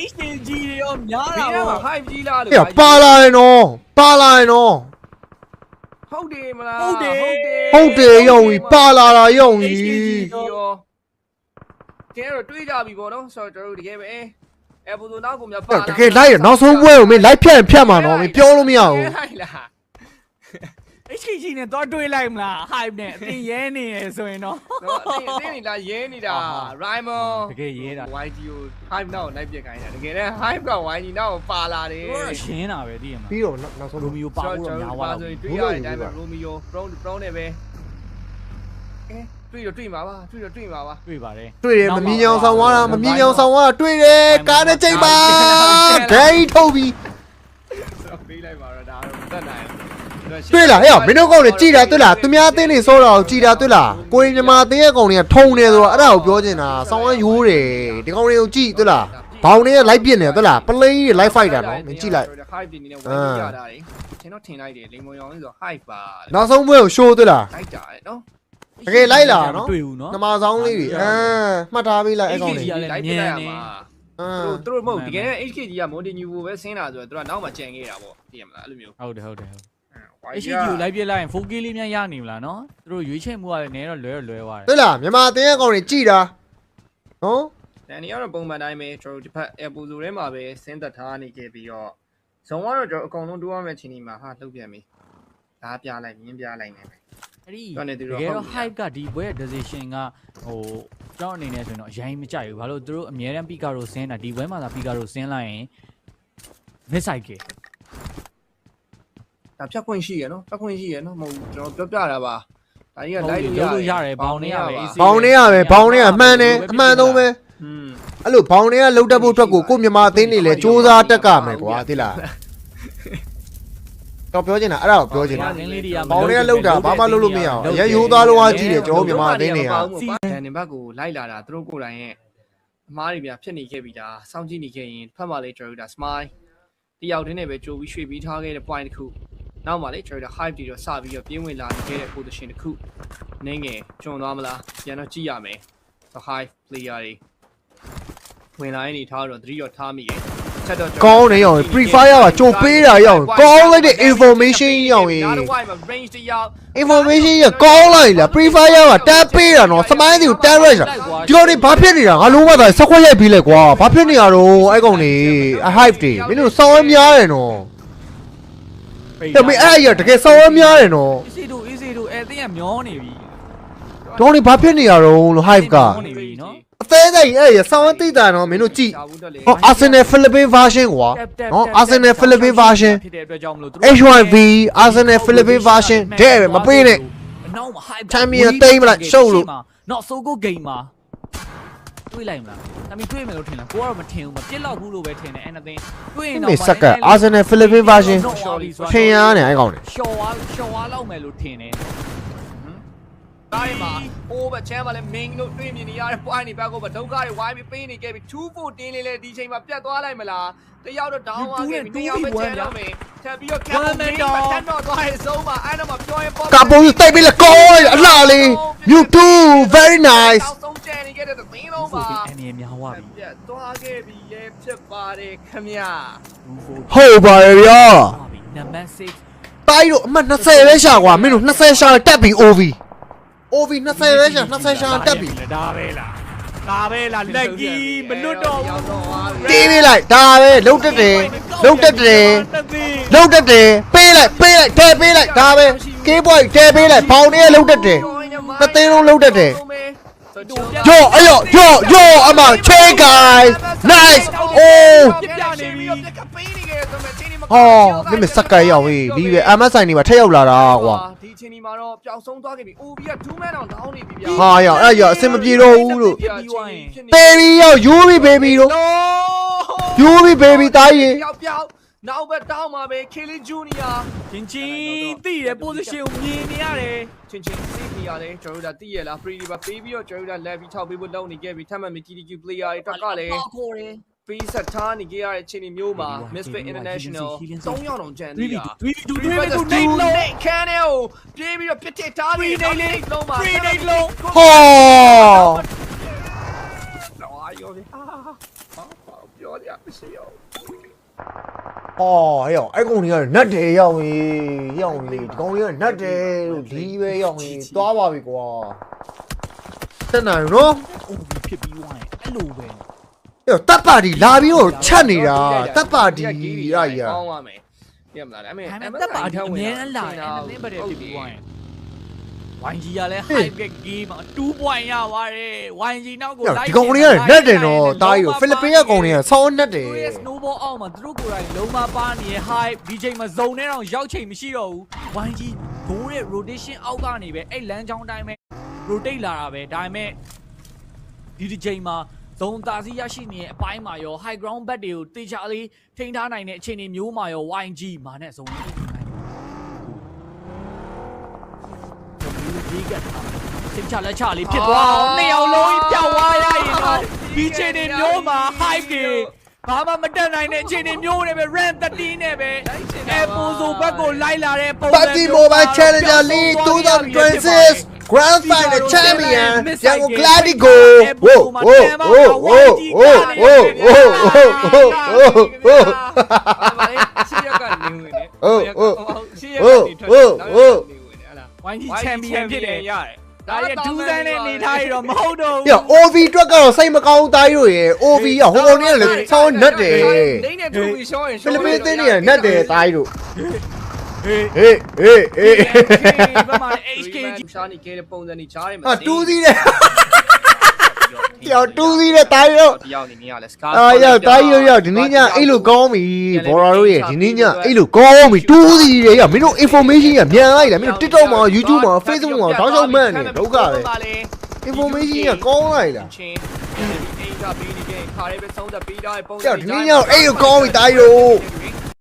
HG တွေရောများတာပေါ့ 5G လားလို့ ပါလာရင်နော်ဟုတ်တယ်မလား ဟုတ်တယ်ယုံကြီးပါလာတာယုံကြီး ကဲတော့တွေးကြပြီပေါ့နော်ဆိုတော့ကျွန်တော်တို့တကယ်ပဲအဲဘုံတို့နောက်ကိုမြပါ တကယ်လိုက်ရနောက်ဆုံးပွဲကိုမင်းလိုက်ဖြတ်မှာနော်မင်းပြောလို့မရဘူး လိုက်လား HG နဲ့တော့တွေးလိုက်မလား hype နဲ့အတင်းရဲနေရဆိုရင်တော့ တော့အတင်းနေလားရဲနေတာ Raimon တကယ်ရဲတာ YG ကို hype နောက်လိုက်ပြခိုင်းတာတကယ်တမ်း hype က YG နောက်ပါလာတယ် တော့ရှင်းတာပဲဒီမှာ ပြီးတော့နောက်ဆုံး ရိုမီယိုပါဖို့တော့များသွား ဆို တော့ ရင်တွေ့ရတဲ့အတိုင်းပဲ Romeo Brown နဲ့ပဲတွေ့မှာပါတွေ့ပါတယ် တွေ့တယ်မမြင်အောင်ဆောင်သွားတာတွေ့တယ်ကားနဲ့ချိန်ပါဂိမ်းထုတ်ပြီး ပေးလိုက်ပါတော့ဒါတော့မတတ်နိုင်ဘူး တွေ့လားဟဲ့မင်းတို့ကောင်တွေကြည်တာတွေ့လားသူများအသင်းတွေစောတာကိုကြည်တာတွေ့လားကိုရင်မြန်မာအသင်းရဲ့ကောင်တွေကထုံနေဆိုတော့အဲ့ဒါကိုပြောချင်တာဆောင်းဝမ်းရိုးတယ်ဒီကောင်တွေကိုကြည်တွေ့လားဘောင်တွေကလိုက်ပြစ်နေတွေ့လားပလိန်းတွေလိုက်ဖိုက်တာနော်မင်းကြည့်လိုက် hype တွေနေနဲ့ဝင်ရတာလေကျွန်တော်ထင်လိုက်တယ်လိမ်မုံရောင်လေးဆို hype ပါ နောက်ဆုံးပွဲကိုရှိုးတွေ့လား လိုက်တာလေနော် တကယ်လိုက်လာနော် တွေ့ဘူးနော် နမဆောင်လေးတွေမှတ်ထားပေးလိုက်အဲ့ကောင်တွေ လိုက်ပြရမှာသူတို့မဟုတ်တကယ် HKG က Montenegro ပဲဆင်းတာဆိုတော့သူကနောက်မှကြံခဲ့တာပေါ့သိရမလားအဲ့လိုမျိုး ဟုတ်တယ် HG ကိုလိုက်ပြလိုက်ရင် 4K လေးများရနေမလားနော်သူတို့ရွေးချယ်မှုကလည်းနည်းတော့လွဲသွားတယ် တွေ့လားမြန်မာအသင်းရဲ့ကောင်တွေကြည်တာနော် တန်နေရတော့ပုံမှန်တိုင်းပဲကျွန်တော်ဒီဖက် Apple ဆိုထဲမှာပဲဆင်းသက်ထားနေခဲ့ပြီးတော့ဇုံကတော့ကျွန်တော်အကုန်လုံးတိုးရမယ့်အချိန်ဒီမှာဟာလှုပ်ပြန်ပြီဓားပြလိုက်မြင်းပြလိုက်နေတယ် အဲ့ဒီတကယ်တော့ hype ကဒီဘွဲ decision ကဟိုကျွန်တော်အနေနဲ့ဆိုရင်တော့အရင်မကြိုက်ဘူးဘာလို့သူတို့အများတန်း Pika ကိုဆင်းတာဒီဘွဲမှာသာ Pika ကိုဆင်းလိုက်ရင် miss ဆိုင်ကေ ဒါဖြတ်ခွင့်ရှိရနော်ဖြတ်ခွင့်ရှိရနော်မဟုတ်ကျွန်တော်ပြောပြတာပါဒါကြီးကလိုက်လို့ရတယ်ဘောင်နေရပဲ ဘောင်တွေကမှန်တယ်အမှန်သုံးပဲအဲ့လိုဘောင်တွေကလှုပ်တက်ဖို့အတွက်ကိုမြန်မာအသင်းတွေလည်းစူးစမ်းတက်ကမယ်ကွာသိလားတော့ပြောချင်တာအဲ့ဒါကိုပြောချင်တာဘောင်တွေကလှုပ်တာဘာမှလုပ်လို့မရအောင်အရင်ရိုးသားလုံးအားကြီးတယ်ကျွန်တော်မြန်မာအသင်းတွေက ဒန်နင်ဘက်ကိုလိုက်လာတာသူတို့ကိုယ်တိုင်ရဲ့အမားတွေပြဖြစ်နေခဲ့ပြီဒါစောင့်ကြည့်နေခဲ့ရင်ဖတ်မှလေကျွန်တော်တို့ဒါ smile တယောက်တည်းနဲ့ပဲကြိုးပြီးရွှေ့ပြီးထားခဲ့တဲ့ point တစ်ခုနောက်မှလေကျွန်တော်တို့ hype တွေတော့စပြီးတော့ပြင်းဝင်လာခဲ့တဲ့ position တစ်ခုနင်းငယ်ကျွံသွားမလားပြန်တော့ကြည့်ရမယ် so high player တွေဝင်လာရင်နေထားတော့3ရောထားမိရဲ့ချက်တော့ ကောင်းနေရော free fire ကကြိုပေးတာရောကောင်းလိုက်တဲ့ information ရော range တယောက် information ရကောင်းလိုက်လား free fire ကတက်ပေးတာနော်စမိုင်းစီကိုတက်ရက်ဒီလိုနေဘာဖြစ်နေတာငါလုံးဝသာဆက်ခွက်ရိုက်ပြီးလဲကွာဘာဖြစ်နေရတော့အဲ့ကောင်နေ hype တွေမင်းတို့စောင်းရများတယ်နော်တမင်အဲ့ရတကယ်စောင်းရများတယ်နော် easy တို့အဲ့အတင်းကမျောနေပြီ တော့နေဘာဖြစ်နေရတော့လို့ hype က နေပြီနော် အသေးစိတ်အဲ့ရစောင်းသိတာနော်မင်းတို့ကြည့်ဟော Arsenal Philippine version ကွာနော် Arsenal Philippine version ဖြစ်တဲ့အတွက်ကြောင့်မလို့ HYV Arsenal Philippine version တဲ့ပဲမပေးနဲ့ နောက်မှာ hype Champion သိမ်းမလားရှုပ်လို့ not so good game မှာတွေးလိုက်မလားဒါပေမဲ့တွေးမယ်လို့ထင်လားကိုကတော့မထင်ဘူးမပြစ်လောက်ဘူးလို့ပဲထင်တယ် anything တွေးရင်တော့ မေစက်က Arsenal Philippine version ထင်ရနေအဲ့ကောင်နေ ရှော့ဝါလောက်မယ်လို့ထင်တယ် တိုင်းမှာ over channel မှာလည်း main တို့တွေ့မြင်နေရတဲ့ point တွေဘက်ကိုပဲဒုက္ခတွေဝိုင်းပြီးပေးနေခဲ့ပြီး214လေးလေဒီချိန်မှာပြတ်သွားလိုက်မလားတယောက်တော့ down သွားခဲ့ပြီးတယောက်ပဲ channel မယ်ထပ်ပြီးတော့ camera မင်းတော့တက်တော့သွားရဲ့ဆုံးမှာအဲ့တော့မှပြောရင်ပေါ့ ကာပုံကြီးတိတ်ပြီးလဲကောင်းအလှလေး YouTube very nice ဆုံးကျန်နေခဲ့တဲ့သင်းလုံးပါ အနေများသွားပြီ ပြတ်သွားခဲ့ပြီလေဖြစ်ပါတယ်ခမရ ဟုတ်ပါရဲ့ဗျာ နံပါတ်6 တိုက်တို့အမှတ်20ပဲရှာကွာမင်းတို့20ရှာတက်ပြီ OV 20ပဲရှာ20ရှာတက်ပြီ ဒါပဲလားလက်ကြီးမလွတ်တော့ဘူး တီးပေးလိုက်ဒါပဲလုံးတက်တယ်ပေးလိုက်ထဲပေးလိုက်ဒါပဲ K boy ထဲပေးလိုက်ဘောင်နေလုံးတက်တယ်တသိန်းလုံးလုံးတက်တယ်ယောအမ check guys nice oh ဟောမင်းစက်ကရောက်ဝေးဒီပဲ MSI နေမှာထက်ရောက်လာတာကွာ ဒီချင်းဒီမှာတော့ပျောက်ဆုံးသွားခဲ့ပြီ OB က2 man တောင် down နေပြီဗျာ ဟာရောက်အဲ့ရအစင်မပြေတော့ဘူးလို့ baby ရောက် UV baby တို့ UV baby တားရင် ပျောက်နောက်ဘက်တောင်းမှာပဲ Kelly Junior ချင်းတိတဲ့ position ကိုမြင်နေရတယ် ချင်းသိနေရတယ်ကျွန်တော်တို့ဒါသိရလား free ပါပေးပြီးတော့ကျွန်တော်တို့ဒါ level ထောက်ပေးဖို့လုပ်နေခဲ့ပြီထပ်မှတ်မ TDQ player တွေတွက်ကလည်းပေးဆက်ထားနေကြရတဲ့ချင်းမျိုးမှာ Misfit International 3 ယောက်တောင်ကြံသေးတာ 3v2 နေလုံးခန်းထဲကိုပြေးပြီးတော့ပြစ်ထစ်ထားပြီးနေလေးလုံးပါ free နေလုံး ဟော တော့အာယောဗျာပြော ပြောကြမရှိရော အော်ဟဲ့အဲ့ကောင်တွေကနတ်တယ်ရောက်ရင်ရောက်ရင်ဒီကောင်တွေကနတ်တယ်လို့ဒီပဲရောက်ရင်သွားပါပြီကွာတက်နိုင်နော် အိုဘီဖြစ်ပြီးဝိုင်းအဲ့လိုပဲ အဲ့တပ်ပါတီလာပြီးတော့ချက်နေတာတပ်ပါတီအဲ့ကြီး ကောင်းပါမယ်ပြမလားဒါပေမဲ့ တက်ပါဒီအမြဲတမ်းလာတယ်နင်းပတ်တယ်ဖြစ်ပြီးဝိုင်းဝိုင်းကြီးကလည်း high get game မှာ2 point ရသွားတယ်ဝိုင်းကြီးနောက်ကို ဒီကောင်တွေကနတ်တယ်နော်တားရီကိုဖိလစ်ပင်းကကောင်တွေကဆောင်းနတ်တယ် သူရဲ့ snowball အောက်မှာသူတို့ကိုယ်တိုင်လုံးမပါနေရ high ဒီချိန်မှာဇုံနဲ့တော့ရောက်ချိန်မရှိတော့ဘူးဝိုင်းကြီးဂိုးရဲ့ rotation အောက်ကနေပဲအဲ့လမ်းကြောင်းတိုင်းပဲ rotate လာတာပဲဒါပေမဲ့ဒီချိန်မှာဇုံတာစီရရှိနေတဲ့အပိုင်းမှာရော high ground back တွေကိုတေချာလေးထိန်းထားနိုင်တဲ့အခြေအနေမျိုးမှာရော YG မာနဲ့ဇုံနေနိုင်ဒီကစင်ချလက်ချလေးဖြစ်သွားအောင်နှစ်ယောက်လုံးကြီးပြောက်သွားရရင်တော့ဒီချိန်တွေမျိုးမှာ high တွေဘာမှမတက်နိုင်တဲ့အခြေအနေမျိုးတွေပဲ rank 13နဲ့ပဲအဲပိုဆိုဘက်ကိုလိုက်လာတဲ့ပုံစံ PUBG Mobile Challenger League 2026 Grand Final Champion ရန်ကုန် Gladigo ဝိုးဝိုးဝိုးဝိုးဝိုးဝိုးဝိုးဝိုးဝိုးဝိုးဝိုး ရှိရကနေဝင်နေ ရှိရကနေထွက်နေ YG champion ဖြစ်တယ်ရတယ်ဒါရဲ့ဒူးစမ်းနဲ့နေထားရတော့မဟုတ်တော့ဘူး ။OV အတွက်ကတော့စိတ်မကောင်းတိုင်းတို့ရယ် OV ကဟိုကောင်တွေကလည်းဆောင်းနတ်တယ် လိမ့်နဲ့ထူပြီးရှောင်းရင် ။ဖိလစ်ပင်းတင်းတွေကနတ်တယ်တိုင်းတို့ ဟေး ။ဟေးဟေးဟေး ဘယ်မှာ HKG ရှားနေခဲ့တဲ့ပုံစံကြီးချားတယ် ဟာတူးစီးတယ်။ယောတူးစီးတယ်တိုင်းတို့ တယောက်နေနေရလဲစကား ။အာယောတိုင်းယောဒီနေ့ညအဲ့လိုကောင်းပြီဘော်ရာတို့ရယ်ဒီနေ့ညအဲ့လိုကောင်းပြီတူးစီးတယ်ယောမင်းတို့ information ကမြန်လိုက်လားမင်းတို့ TikTok မှာ YouTube မှာ Facebook မှာတောက်ချောက်မှန်နေဒုက္ခပဲ information ကကောင်းလိုက်လား ချင်းအိမ်ကပြီးနေခဲ့ခါရဲပဲသုံးသက်ပြီးတော့ပုံစံ ။ယောဒီနေ့ညအဲ့လိုကောင်းပြီတိုင်းတို့